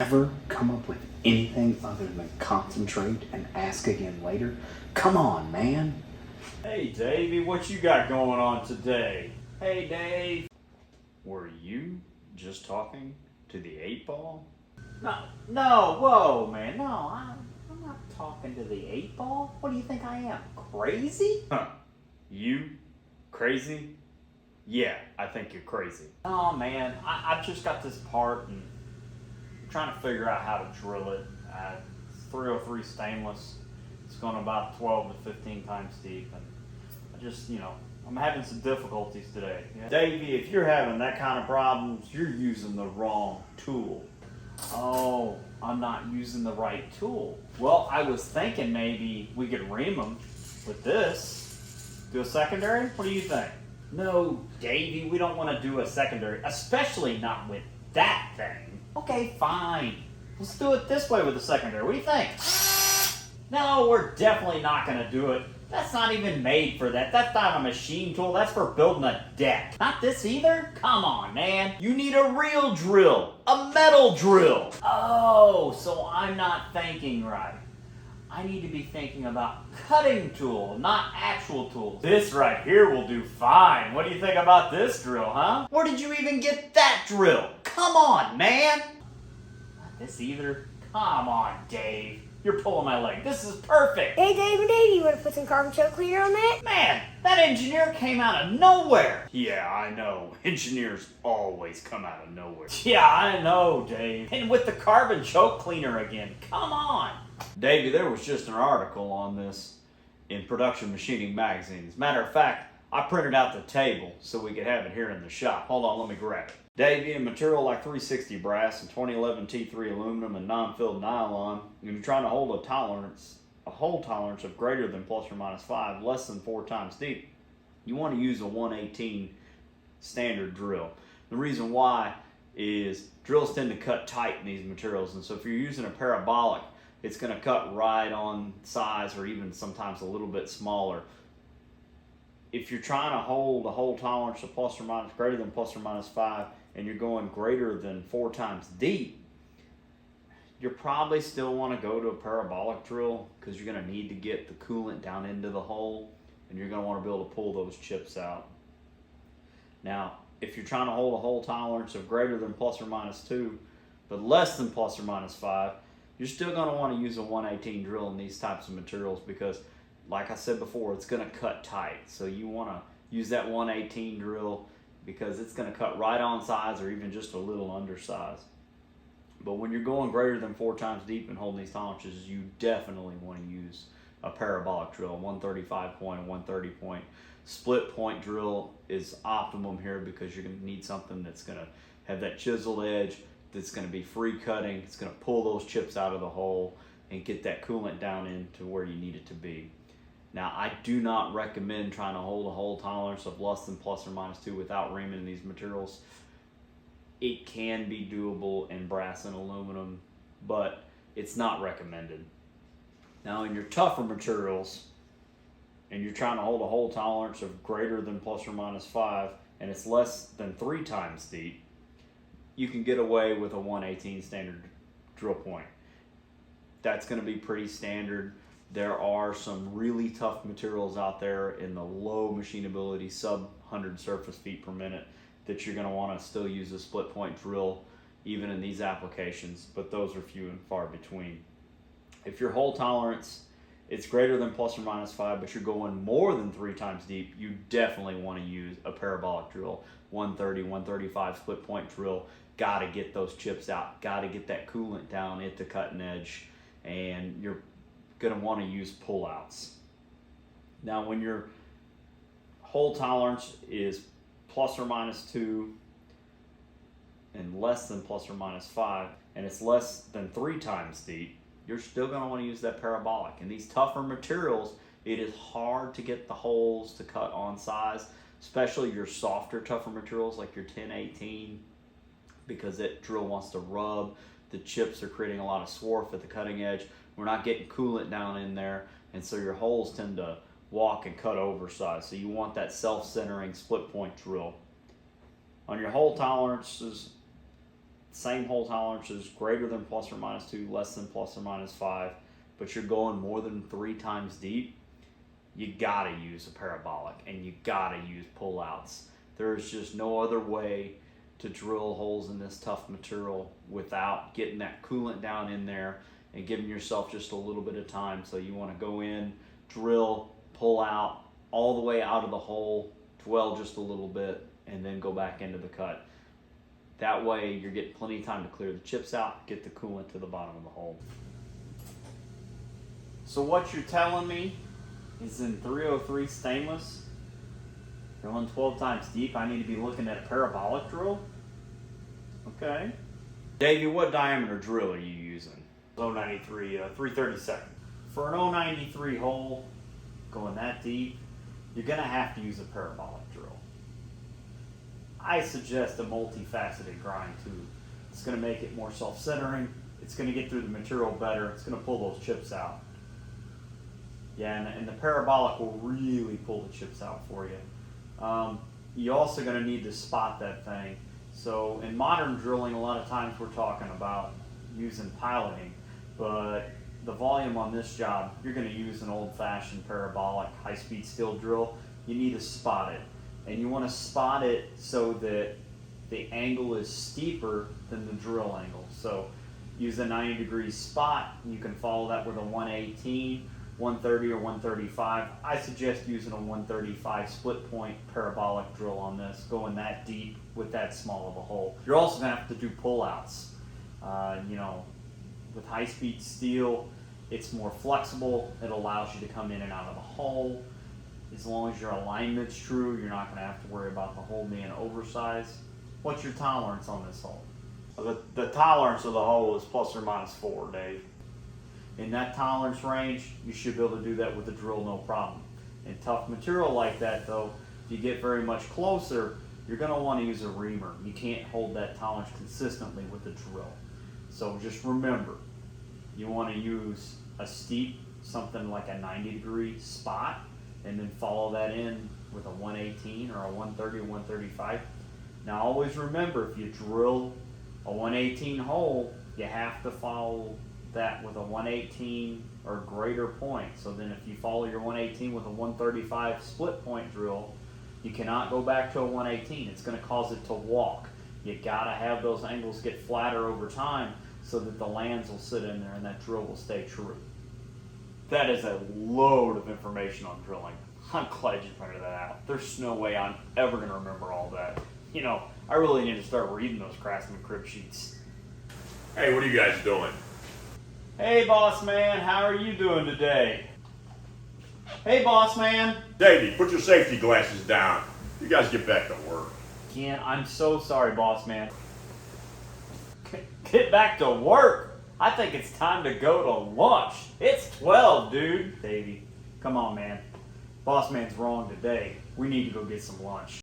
ever come up with anything other than concentrate and ask again later? Come on, man. Hey, Davey, what you got going on today? Hey, Dave. Were you just talking to the 8-ball? No, whoa, man, no, I'm not talking to the 8-ball. What do you think I am, crazy? Huh, you crazy? Yeah, I think you're crazy. Oh, man, I just got this part and I'm trying to figure out how to drill it. It's 303 stainless. It's going about 12 to 15 times deep, and I just, I'm having some difficulties today. Yeah. Davey, if you're having that kind of problems, you're using the wrong tool. Oh, I'm not using the right tool. Well, I was thinking maybe we could ream them with this. Do a secondary? What do you think? No, Davey, we don't want to do a secondary, especially not with that thing. Okay, fine. Let's do it this way with the secondary. What do you think? No, we're definitely not going to do it. That's not even made for that. That's not a machine tool. That's for building a deck. Not this either? Come on, man. You need a real drill. A metal drill. Oh, so I'm not thinking right. I need to be thinking about cutting tool, not actual tools. This right here will do fine. What do you think about this drill, huh? Where did you even get that drill? Come on, man. Not this either. Come on, Dave. You're pulling my leg. This is perfect. Hey, Dave and Davey, you want to put some carbon choke cleaner on that? Man, that engineer came out of nowhere. Yeah, I know. Engineers always come out of nowhere. Yeah, I know, Dave. And with the carbon choke cleaner again. Come on. Davey, there was just an article on this in Production Machining Magazine. As a matter of fact, I printed out the table so we could have it here in the shop. Hold on, let me grab it. Davey, a material like 360 brass and 2011 T3 aluminum and non-filled nylon, and you're trying to hold a hole tolerance of greater than plus or minus 5, less than 4 times deep, you want to use a 118 standard drill. The reason why is drills tend to cut tight in these materials, and so if you're using a parabolic, it's going to cut right on size or even sometimes a little bit smaller. If you're trying to hold a hole tolerance of plus or minus greater than plus or minus 5 and you're going greater than 4 times deep, you probably still want to go to a parabolic drill because you're going to need to get the coolant down into the hole and you're going to want to be able to pull those chips out. Now, if you're trying to hold a hole tolerance of greater than plus or minus 2 but less than plus or minus 5, you're still going to want to use a 118 drill in these types of materials because, like I said before, it's going to cut tight. So you want to use that 118 drill because it's going to cut right on size or even just a little undersized. But when you're going greater than 4 times deep and holding these tolerances, you definitely want to use a parabolic drill, 135 point, 130 point. Split point drill is optimum here because you're going to need something that's going to have that chiseled edge, that's going to be free cutting. It's going to pull those chips out of the hole and get that coolant down into where you need it to be. Now, I do not recommend trying to hold a hole tolerance of less than plus or minus 2 without reaming these materials. It can be doable in brass and aluminum, but it's not recommended. Now, in your tougher materials, and you're trying to hold a hole tolerance of greater than plus or minus 5, and it's less than 3 times deep, you can get away with a 118 standard drill point. That's going to be pretty standard. There are some really tough materials out there in the low machinability, sub 100 surface feet per minute, that you're going to want to still use a split point drill even in these applications, but those are few and far between. If your hole tolerance it's greater than plus or minus 5, but you're going more than 3 times deep, you definitely want to use a parabolic drill. 130, 135 split point drill. Got to get those chips out. Got to get that coolant down at the cutting edge, and you're going to want to use pullouts. Now, when your hole tolerance is plus or minus 2 and less than plus or minus 5, and it's less than 3 times deep, you're still going to want to use that parabolic. And these tougher materials, it is hard to get the holes to cut on size, especially your softer, tougher materials like your 1018, because that drill wants to rub. The chips are creating a lot of swarf at the cutting edge. We're not getting coolant down in there, and so your holes tend to walk and cut oversized. So you want that self-centering split point drill. On your hole tolerances Same hole tolerances, greater than ±2, less than ±5, but you're going more than 3 times deep, you gotta use a parabolic and you gotta use pullouts. There's just no other way to drill holes in this tough material without getting that coolant down in there and giving yourself just a little bit of time. So you want to go in, drill, pull out, all the way out of the hole, dwell just a little bit, and then go back into the cut. That way you're getting plenty of time to clear the chips out, get the coolant to the bottom of the hole. So what you're telling me is in 303 stainless, going 12 times deep, I need to be looking at a parabolic drill? Okay. Davey, what diameter drill are you using? 093, 332nd. For an 093 hole, going that deep, you're gonna have to use a parabolic drill. I suggest a multifaceted grind too. It's gonna make it more self-centering, it's gonna get through the material better, it's gonna pull those chips out. Yeah, and the parabolic will really pull the chips out for you. You're also gonna need to spot that thing. So in modern drilling, a lot of times we're talking about using piloting, but the volume on this job, you're going to use an old-fashioned parabolic high-speed steel drill. You need to spot it, and you want to spot it so that the angle is steeper than the drill angle. So use a 90-degree spot. You can follow that with a 118, 130, or 135. I suggest using a 135 split point parabolic drill on this, going that deep with that small of a hole. You're also going to have to do pullouts. With high-speed steel, it's more flexible. It allows you to come in and out of the hole. As long as your alignment's true, you're not going to have to worry about the hole being oversized. What's your tolerance on this hole? The tolerance of the hole is ±4, Dave. In that tolerance range, you should be able to do that with a drill, no problem. In tough material like that, though, if you get very much closer, you're going to want to use a reamer. You can't hold that tolerance consistently with a drill. So just remember, you want to use a steep, something like a 90-degree spot, and then follow that in with a 118 or a 130 or 135. Now always remember, if you drill a 118 hole, you have to follow that with a 118 or greater point. So then if you follow your 118 with a 135 split point drill, you cannot go back to a 118. It's going to cause it to walk. You got to have those angles get flatter over time so that the lands will sit in there and that drill will stay true. That is a load of information on drilling. I'm glad you pointed that out. There's no way I'm ever going to remember all that. I really need to start reading those Craftsman crib sheets. Hey, what are you guys doing? Hey, boss man, how are you doing today? Hey, boss man. Davey, put your safety glasses down. You guys get back to work. Ken, I'm so sorry, boss man. Get back to work? I think it's time to go to lunch. It's 12, dude. Davey, come on, man. Boss man's wrong today. We need to go get some lunch.